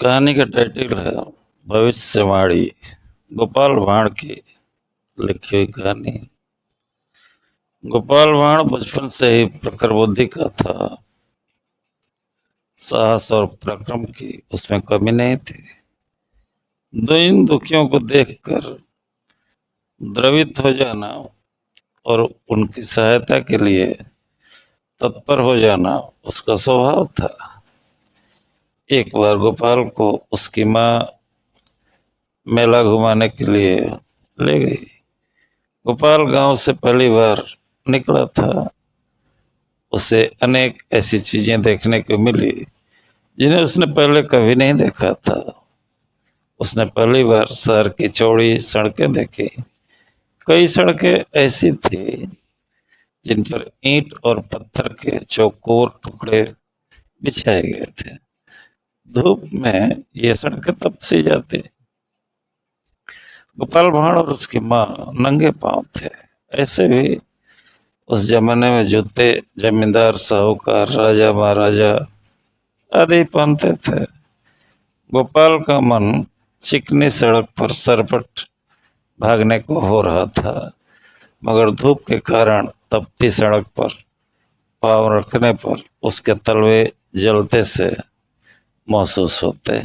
कहानी का टाइटल है भविष्यवाणी। गोपाल भांड़ की लिखी हुई कहानी। गोपाल भांड़ बचपन से ही प्रखर बुद्धि का था। साहस और पराक्रम की उसमें कमी नहीं थी। दीन दुखियों को देखकर द्रवित हो जाना और उनकी सहायता के लिए तत्पर हो जाना उसका स्वभाव था। एक बार गोपाल को उसकी माँ मेला घुमाने के लिए ले गई। गोपाल गांव से पहली बार निकला था। उसे अनेक ऐसी चीजें देखने को मिली जिन्हें उसने पहले कभी नहीं देखा था। उसने पहली बार शहर की चौड़ी सड़कें देखी। कई सड़कें ऐसी थी जिन पर ईंट और पत्थर के चौकोर टुकड़े बिछाए गए थे। धूप में ये सड़कें तप सी जाती। गोपाल भांड़ और उसकी माँ नंगे पांव थे। ऐसे भी उस जमाने में जूते जमींदार साहूकार राजा महाराजा आदि पहनते थे। गोपाल का मन चिकनी सड़क पर सरपट भागने को हो रहा था, मगर धूप के कारण तपती सड़क पर पाँव रखने पर उसके तलवे जलते से महसूस होते।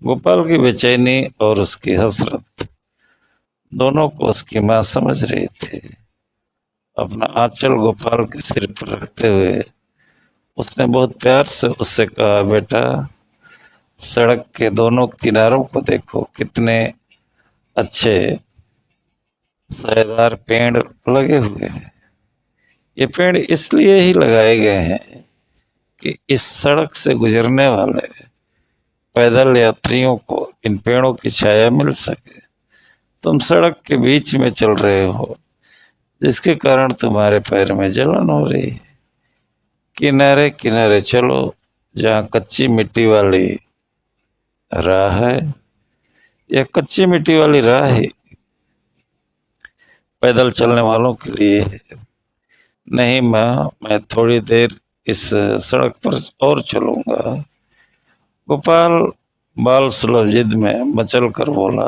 गोपाल की बेचैनी और उसकी हसरत दोनों को उसकी माँ समझ रही थी। अपना आंचल गोपाल के सिर पर रखते हुए उसने बहुत प्यार से उससे कहा, बेटा, सड़क के दोनों किनारों को देखो, कितने अच्छे सायेदार पेड़ लगे हुए हैं। ये पेड़ इसलिए ही लगाए गए हैं कि इस सड़क से गुजरने वाले पैदल यात्रियों को इन पेड़ों की छाया मिल सके। तुम सड़क के बीच में चल रहे हो, जिसके कारण तुम्हारे पैर में जलन हो रही है। किनारे किनारे चलो, जहाँ कच्ची मिट्टी वाली राह है। यह कच्ची मिट्टी वाली राह ही पैदल चलने वालों के लिए है। नहीं माँ, मैं थोड़ी देर इस सड़क पर और चलूंगा। गोपाल बाल सुलभ जिद में मचल कर बोला।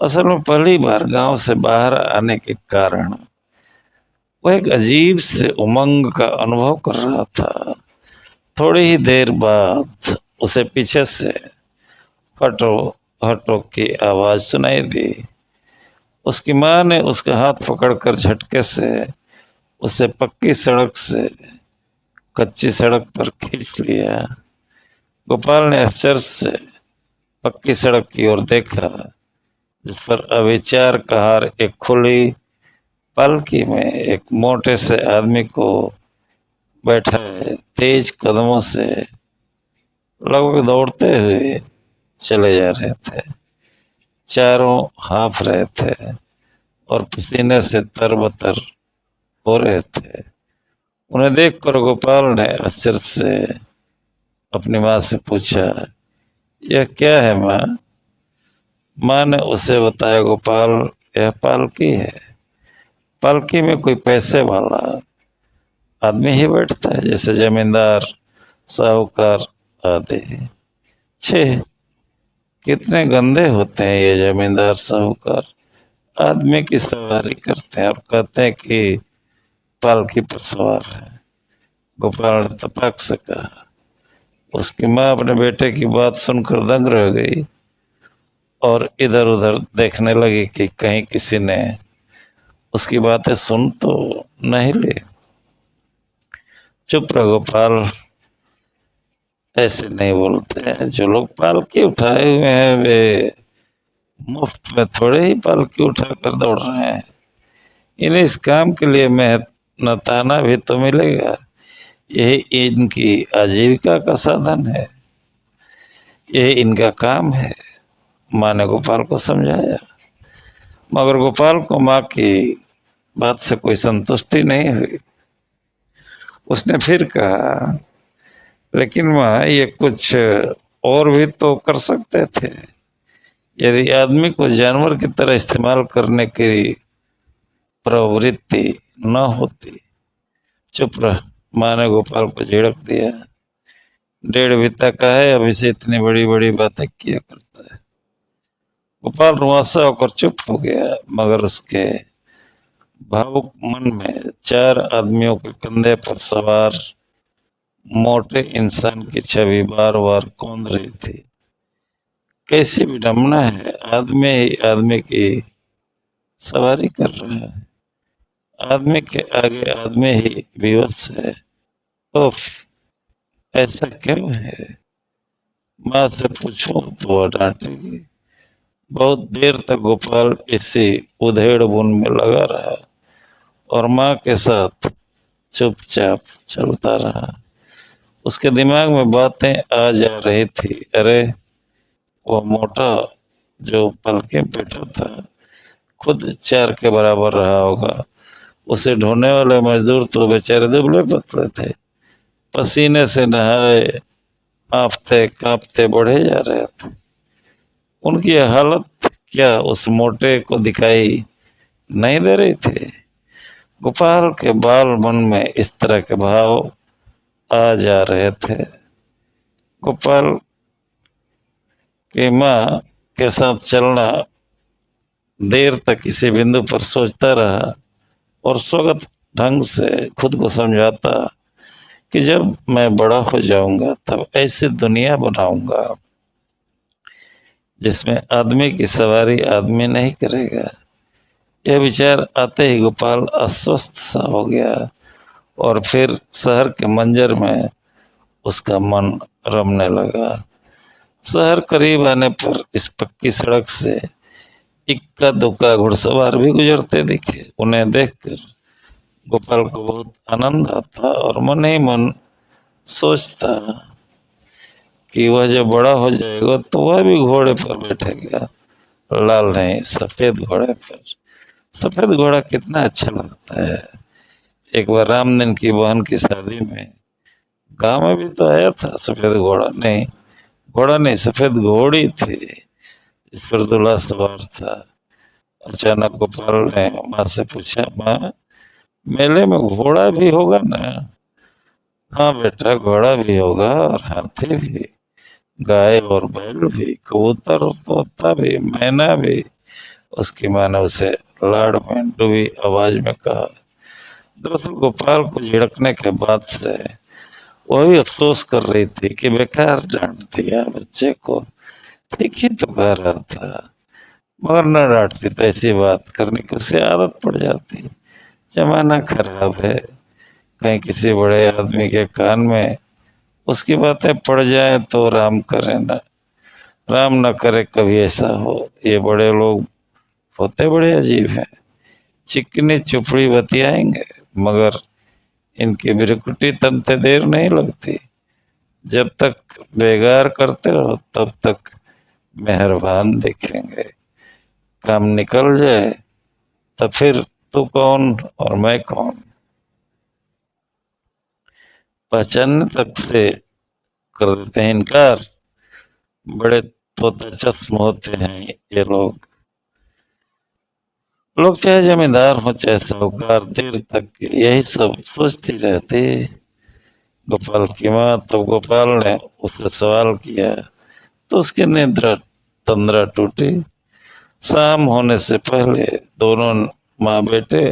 असल में पहली बार गांव से बाहर आने के कारण वह एक अजीब से उमंग का अनुभव कर रहा था। थोड़ी ही देर बाद उसे पीछे से हटो हटो की आवाज सुनाई दी। उसकी माँ ने उसका हाथ पकड़कर झटके से उसे पक्की सड़क से कच्ची सड़क पर खींच लिया। गोपाल ने आश्चर्य से पक्की सड़क की ओर देखा, जिस पर अविचार कहार एक खुली पालकी में एक मोटे से आदमी को बैठा है तेज कदमों से लगभग दौड़ते हुए चले जा रहे थे। चारों हाँफ रहे थे और पसीने से तरबतर हो रहे थे। उन्हें देखकर गोपाल ने आश्चर्य से अपनी माँ से पूछा, यह क्या है माँ? माँ ने उसे बताया, गोपाल, यह पालकी है। पालकी में कोई पैसे वाला आदमी ही बैठता है, जैसे जमींदार साहूकार आदि। छे, कितने गंदे होते हैं ये जमींदार साहूकार। आदमी की सवारी करते हैं और कहते हैं कि पालकी पर सवार है। गोपाल ने तपाक से कहा। उसकी माँ अपने बेटे की बात सुनकर दंग रह गई और इधर उधर देखने लगी कि कहीं किसी ने उसकी बातें सुन तो नहीं ली। चुप रहो गोपाल, ऐसे नहीं बोलते हैं। जो लोग पालकी उठाए हुए हैं वे मुफ्त में थोड़े ही पालकी उठा कर दौड़ रहे हैं। इन्हें इस काम के लिए मेहनताना भी तो मिलेगा। यही इनकी आजीविका का साधन है, यही इनका काम है। माँ ने गोपाल को समझाया, मगर गोपाल को माँ की बात से कोई संतुष्टि नहीं हुई। उसने फिर कहा, लेकिन माँ, ये कुछ और भी तो कर सकते थे। यदि आदमी को जानवर की तरह इस्तेमाल करने की प्रवृत्ति न होती। चुप रह, माँ ने गोपाल को झिड़क दिया। डेढ़ बीता का है, अभी से इतनी बड़ी बड़ी बातें किया करता है। गोपाल रुआंसा होकर चुप हो गया, मगर उसके भावुक मन में चार आदमियों के कंधे पर सवार मोटे इंसान की छवि बार बार कौंध रही थी। कैसी विडम्बना है, आदमी ही आदमी की सवारी कर रहा है, आदमी के आगे आदमी ही विवश है। उफ, ऐसा क्यों है? माँ से पूछूं तो वह डांटेगी। बहुत देर तक गोपाल इसी उधेड़ बुन में लगा रहा और माँ के साथ चुपचाप चलता रहा। उसके दिमाग में बातें आ जा रही थी। अरे, वो मोटा जो पलके बैठा था खुद चार के बराबर रहा होगा। उसे ढूंढने वाले मजदूर तो बेचारे दुबले पतले थे, पसीने से नहाए हांफते कांपते बढ़े जा रहे थे। उनकी हालत क्या उस मोटे को दिखाई नहीं दे रही थी? गोपाल के बाल मन में इस तरह के भाव आ जा रहे थे। गोपाल की माँ के साथ चलना देर तक किसी बिंदु पर सोचता रहा और स्वगत ढंग से खुद को समझाता कि जब मैं बड़ा हो जाऊंगा तब ऐसी दुनिया बनाऊंगा जिसमें आदमी की सवारी आदमी नहीं करेगा। यह विचार आते ही गोपाल अस्वस्थ सा हो गया और फिर शहर के मंजर में उसका मन रमने लगा। शहर करीब आने पर इस पक्की सड़क से इक्का दुक्का घुड़सवार भी गुजरते दिखे। उन्हें देखकर गोपाल को बहुत आनंद आता और मन ही मन सोचता कि वह जब बड़ा हो जाएगा तो वह भी घोड़े पर बैठेगा, लाल नहीं सफेद घोड़े पर। सफेद घोड़ा कितना अच्छा लगता है। एक बार रामदीन की बहन की शादी में गांव में भी तो आया था सफेद घोड़ा, नहीं घोड़ा नहीं सफेद घोड़ी थी, इस पर दूल्हा सवार था। अचानक गोपाल ने माँ से पूछा, माँ मेले में घोड़ा भी होगा ना? हाँ बेटा, घोड़ा भी होगा और हाथी भी, गाय और बैल भी, कबूतर और तोता भी, मैना भी। उसकी माँ ने उसे लाड़ में डूबी आवाज में कहा। दरअसल गोपाल को झिड़कने के बाद से वह भी अफसोस कर रही थी कि बेकार डांट दिया बच्चे को। ठीक ही तो कह रहा था, मगर न डांटती तो ऐसी बात करने की उसे आदत पड़ जाती। जमाना खराब है, कहीं किसी बड़े आदमी के कान में उसकी बातें पड़ जाए तो राम करे न, राम न करे कभी ऐसा हो। ये बड़े लोग होते बड़े अजीब हैं, चिकनी चुपड़ी बतियाएंगे मगर इनकी बिरकुटी तनते देर नहीं लगती। जब तक बेगार करते रहो तब तक मेहरबान दिखेंगे, काम निकल जाए तो फिर तू कौन और मैं कौन पहचानने तक से कर देते हैं इनकार। बड़े तोता चश्म होते हैं ये लोग। लोग चाहे जमींदार हो चाहे साहूकार, देर तक यही सब सोचती रहती। गोपाल की माँ, तब गोपाल ने उससे सवाल किया तो उसकी निद्रा तंद्रा टूटी। शाम होने से पहले दोनों माँ बेटे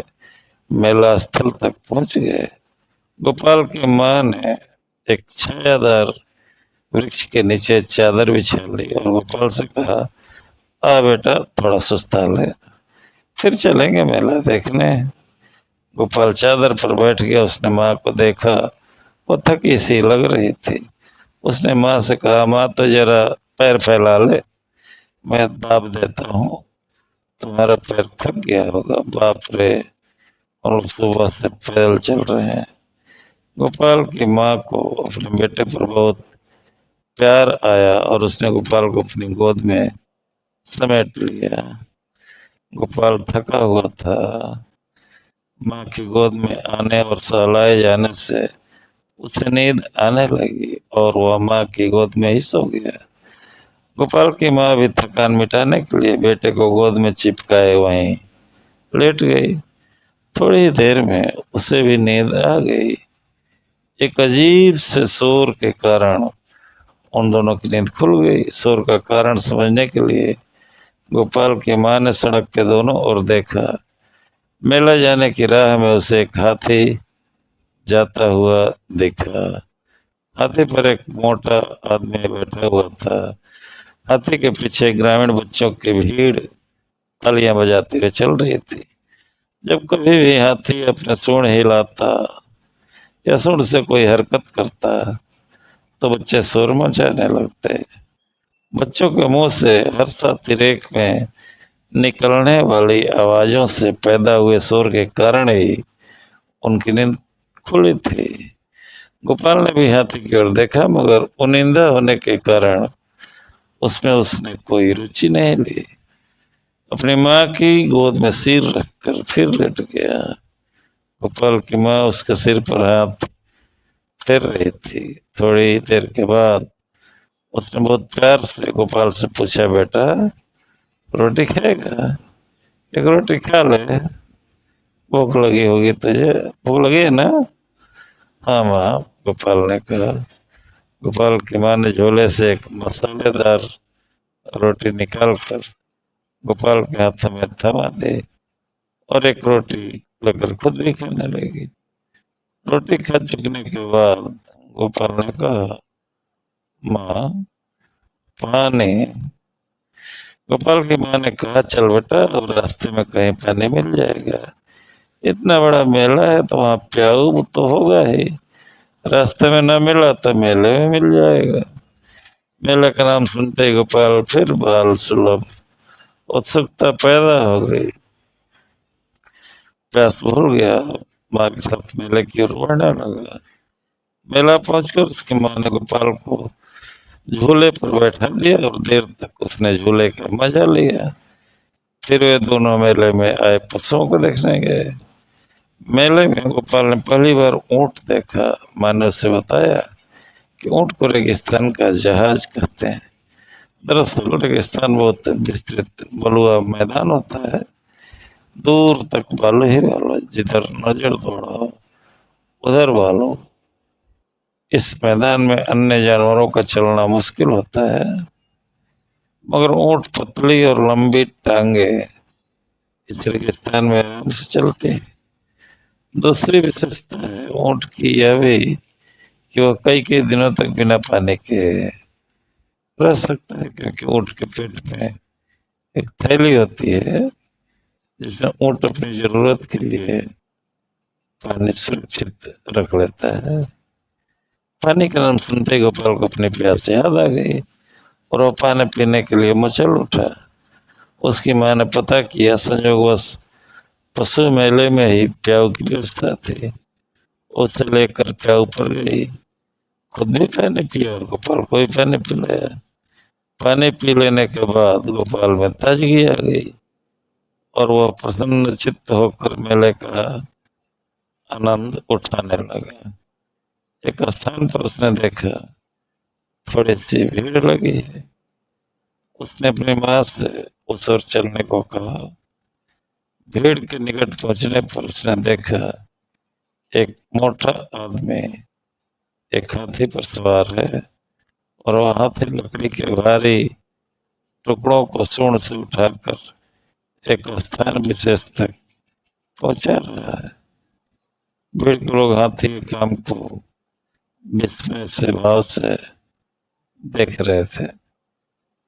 मेला स्थल तक पहुंच गए। गोपाल की माँ ने एक छायादार वृक्ष के नीचे चादर बिछा ली और गोपाल से कहा, आ बेटा थोड़ा सुस्ता ले, फिर चलेंगे मेला देखने। गोपाल चादर पर बैठ गया। उसने माँ को देखा, वो थकी सी लग रही थी। उसने माँ से कहा, माँ तो जरा पैर फैला ले, मैं दाब देता हूँ, तुम्हारा पैर थक गया होगा। बाप रे, हम लोग सुबह से पैदल चल रहे हैं। गोपाल की माँ को अपने बेटे पर बहुत प्यार आया और उसने गोपाल को अपनी गोद में समेट लिया। गोपाल थका हुआ था। माँ की गोद में आने और सहलाए जाने से उसे नींद आने लगी और वह माँ की गोद में ही सो गया। गोपाल की माँ भी थकान मिटाने के लिए बेटे को गोद में चिपकाए वहीं लेट गई। थोड़ी ही देर में उसे भी नींद आ गई। एक अजीब से शोर के कारण उन दोनों की नींद खुल गई। शोर का कारण समझने के लिए गोपाल की माँ ने सड़क के दोनों ओर देखा। मेला जाने की राह में उसे एक हाथी जाता हुआ दिखा। हाथी पर एक मोटा आदमी बैठा हुआ था। हाथी के पीछे ग्रामीण बच्चों की भीड़ तालियां बजाते हुए चल रही थी। जब कभी भी हाथी अपने सूंड हिलाता या सूंड से कोई हरकत करता तो बच्चे शोर मचाने लगते। बच्चों के मुंह से हर अतिरेक में निकलने वाली आवाजों से पैदा हुए शोर के कारण ही उनकी नींद खुली थी। गोपाल ने भी हाथी की ओर देखा, मगर उनिंदा होने के कारण उसमें उसने कोई रुचि नहीं ली। अपनी माँ की गोद में सिर रखकर फिर लेट गया। गोपाल की माँ उसके सिर पर हाथ फेर रही थी। थोड़ी देर के बाद उसने बहुत प्यार से गोपाल से पूछा, बेटा रोटी खाएगा? एक रोटी खा ले, भूख लगी होगी तुझे। भूख लगी है ना? हाँ माँ, गोपाल ने कहा। गोपाल की माँ ने झोले से एक मसालेदार रोटी निकालकर गोपाल के हाथों में थमा दी और एक रोटी लेकर खुद भी खाने लगी। रोटी खा चुकने के बाद गोपाल ने कहा, माँ पानी। गोपाल की माँ ने कहा, चल बेटा, अब रास्ते में कहीं पानी मिल जाएगा। इतना बड़ा मेला है तो वहाँ प्याऊ तो होगा ही। रास्ते में न मिला तो मेले में मिल जाएगा। मेले का नाम सुनते ही गोपाल फिर बाल सुलभ उत्सुकता पैदा हो गई। प्यास भूल गया, माँ के साथ मेले की ओर बढ़ने लगा। मेला पहुंचकर उसकी माँ ने गोपाल को झूले पर बैठा दिया और देर तक उसने झूले का मजा लिया। फिर वे दोनों मेले में आए पशुओं को देखने गए। मेले में गोपाल ने पहली बार ऊंट देखा। माँ ने उसे बताया कि ऊंट को रेगिस्तान का जहाज कहते हैं। दरअसल रेगिस्तान बहुत विस्तृत बलुआ मैदान होता है, दूर तक बालू ही बालू, जिधर नजर दौड़ाओ उधर बालू। इस मैदान में अन्य जानवरों का चलना मुश्किल होता है, मगर ऊंट पतली और लंबी टांगे इस रेगिस्तान में आराम से चलते हैं। दूसरी विशेषता है ऊंट की यह भी कि वह कई कई दिनों तक बिना पानी के रह सकता है, क्योंकि ऊंट के पेट में एक थैली होती है जिसमें ऊंट अपनी जरूरत के लिए पानी सुरक्षित रख लेता है। पानी का नाम सुनते ही गोपाल को अपनी प्यास याद आ गई और वो पानी पीने के लिए मचल उठा। उसकी माँ ने पता किया, संयोगवश पशु मेले में ही प्याऊ की व्यवस्था थी। उसे लेकर प्याऊ पर गई, खुद भी पानी पिया और गोपाल को भी पानी पिलाया। पानी पी लेने के बाद गोपाल में ताजगी आ गई और वह प्रसन्न चित्त होकर मेले का आनंद उठाने लगा। एक स्थान पर उसने देखा थोड़ी सी भीड़ लगी है। उसने अपनी माँ से उस ओर चलने को कहा। भीड़ के निकट पहुंचने पर उसने देखा एक मोटा आदमी एक हाथी पर सवार है और वह हाथी लकड़ी के भारी टुकड़ों को सूंड से उठाकर एक स्थान विशेष तक पहुंचा रहा है। भीड़ के लोग हाथी के काम को विस्मय से भाव से देख रहे थे।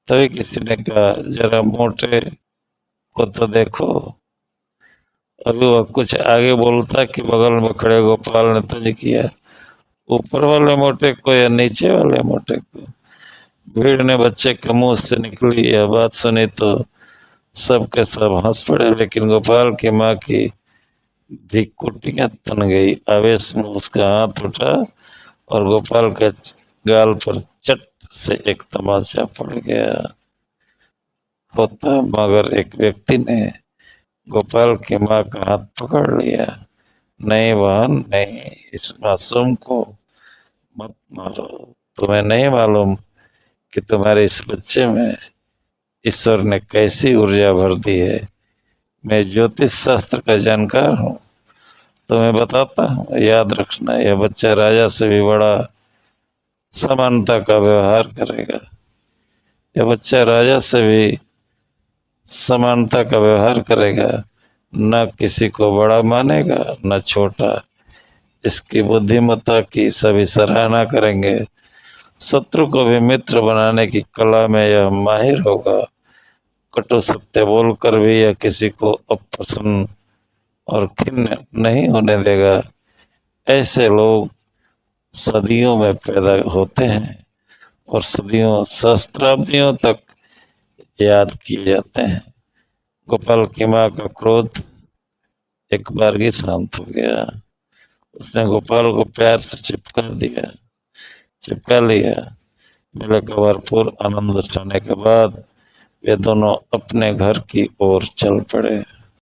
तभी किसी ने कहा, जरा मोटे को तो देखो। अभी वह कुछ आगे बोलता कि बगल में खड़े गोपाल ने तर्ज किया, ऊपर वाले मोटे को या नीचे वाले मोटे को? भीड़ ने बच्चे के मुंह से निकली यह बात सुनी तो सब के सब हंस पड़े, लेकिन गोपाल की माँ की भी कुटियां तन गई। आवेश में उसका हाथ उठा और गोपाल के गाल पर चट से एक तमाचा पड़ गया होता, मगर एक व्यक्ति ने गोपाल की माँ का हाथ पकड़ लिया। नहीं बहन नहीं, इस मासूम को मत मारो। तुम्हें नहीं मालूम कि तुम्हारे इस बच्चे में ईश्वर ने कैसी ऊर्जा भर दी है। मैं ज्योतिष शास्त्र का जानकार हूँ, तुम्हें बताता हूँ, याद रखना, यह बच्चा राजा से भी बड़ा समानता का व्यवहार करेगा। यह बच्चा राजा से भी समानता का व्यवहार करेगा, न किसी को बड़ा मानेगा न छोटा। इसकी बुद्धिमत्ता की सभी सराहना करेंगे। शत्रु को भी मित्र बनाने की कला में यह माहिर होगा। कटु सत्य बोलकर भी यह किसी को अपसन्द और खिन्न नहीं होने देगा। ऐसे लोग सदियों में पैदा होते हैं और सदियों सहस्त्राब्दियों तक याद किए जाते हैं। गोपाल की माँ का क्रोध एक बार ही शांत हो गया। उसने गोपाल को प्यार से चिपका लिया। मेले का भरपूर आनंद उठाने के बाद वे दोनों अपने घर की ओर चल पड़े।